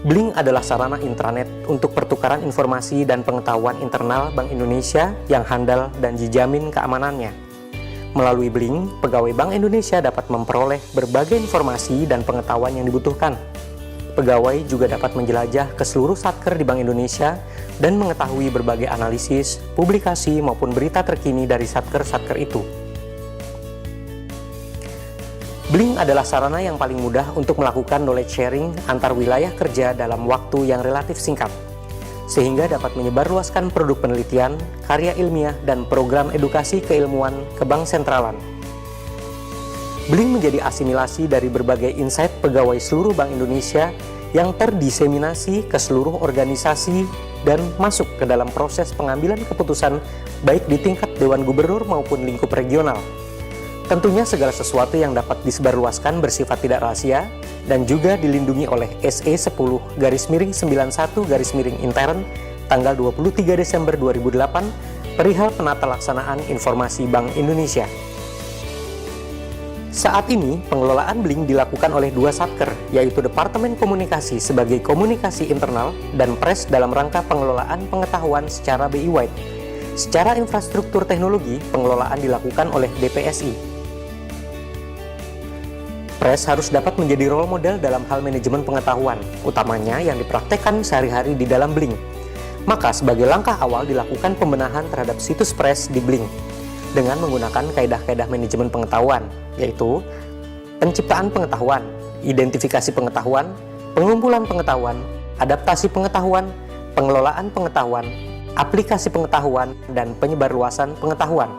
Blink adalah sarana intranet untuk pertukaran informasi dan pengetahuan internal Bank Indonesia yang handal dan dijamin keamanannya. Melalui Blink, pegawai Bank Indonesia dapat memperoleh berbagai informasi dan pengetahuan yang dibutuhkan. Pegawai juga dapat menjelajah ke seluruh satker di Bank Indonesia dan mengetahui berbagai analisis, publikasi, maupun berita terkini dari satker-satker itu. Blink adalah sarana yang paling mudah untuk melakukan knowledge sharing antar wilayah kerja dalam waktu yang relatif singkat, sehingga dapat menyebarluaskan produk penelitian, karya ilmiah, dan program edukasi keilmuan ke bank sentralan. Blink menjadi asimilasi dari berbagai insight pegawai seluruh Bank Indonesia yang terdiseminasi ke seluruh organisasi dan masuk ke dalam proses pengambilan keputusan baik di tingkat Dewan Gubernur maupun lingkup regional. Tentunya segala sesuatu yang dapat disebarluaskan bersifat tidak rahasia dan juga dilindungi oleh SE 10-91-intern tanggal 23 Desember 2008 perihal penata laksanaan informasi Bank Indonesia. Saat ini, pengelolaan Blink dilakukan oleh dua satker, yaitu Departemen Komunikasi sebagai komunikasi internal dan Pres dalam rangka pengelolaan pengetahuan secara BI-wide. Secara infrastruktur teknologi, pengelolaan dilakukan oleh DPSI. Pres harus dapat menjadi role model dalam hal manajemen pengetahuan, utamanya yang dipraktekkan sehari-hari di dalam Blink. Maka sebagai langkah awal dilakukan pembenahan terhadap situs Pres di Blink dengan menggunakan kaedah-kaedah manajemen pengetahuan, yaitu penciptaan pengetahuan, identifikasi pengetahuan, pengumpulan pengetahuan, adaptasi pengetahuan, pengelolaan pengetahuan, aplikasi pengetahuan, dan penyebarluasan pengetahuan.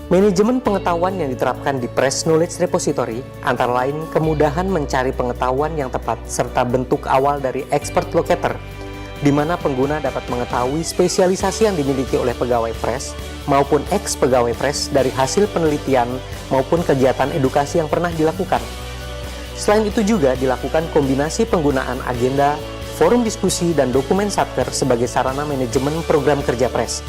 Manajemen pengetahuan yang diterapkan di Pres Knowledge Repository antara lain kemudahan mencari pengetahuan yang tepat serta bentuk awal dari expert locator, di mana pengguna dapat mengetahui spesialisasi yang dimiliki oleh pegawai Pres maupun ex-pegawai Pres dari hasil penelitian maupun kegiatan edukasi yang pernah dilakukan. Selain itu juga dilakukan kombinasi penggunaan agenda, forum diskusi, dan dokumen satker sebagai sarana manajemen program kerja Pres,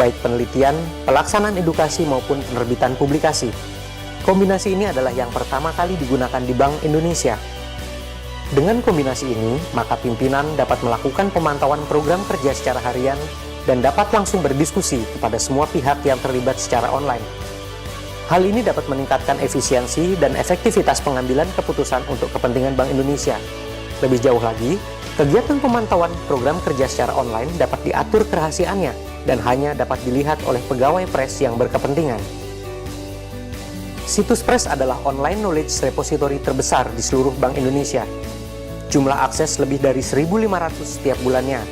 baik penelitian, pelaksanaan edukasi maupun penerbitan publikasi. Kombinasi ini adalah yang pertama kali digunakan di Bank Indonesia. Dengan kombinasi ini, maka pimpinan dapat melakukan pemantauan program kerja secara harian dan dapat langsung berdiskusi kepada semua pihak yang terlibat secara online. Hal ini dapat meningkatkan efisiensi dan efektivitas pengambilan keputusan untuk kepentingan Bank Indonesia. Lebih jauh lagi, kegiatan pemantauan program kerja secara online dapat diatur kerahasiaannya dan hanya dapat dilihat oleh pegawai Pres yang berkepentingan. Situs Pres adalah online knowledge repository terbesar di seluruh Bank Indonesia. Jumlah akses lebih dari 1.500 setiap bulannya.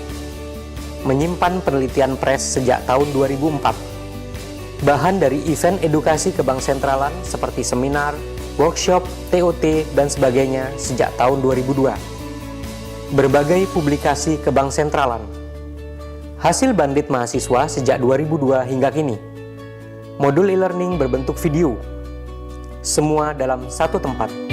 Menyimpan penelitian Pres sejak tahun 2004. Bahan dari event edukasi ke Bank Sentralan seperti seminar, workshop, TOT, dan sebagainya sejak tahun 2002. Berbagai publikasi ke Bank Sentralan. Hasil bandit mahasiswa sejak 2002 hingga kini. Modul e-learning berbentuk video. Semua dalam satu tempat.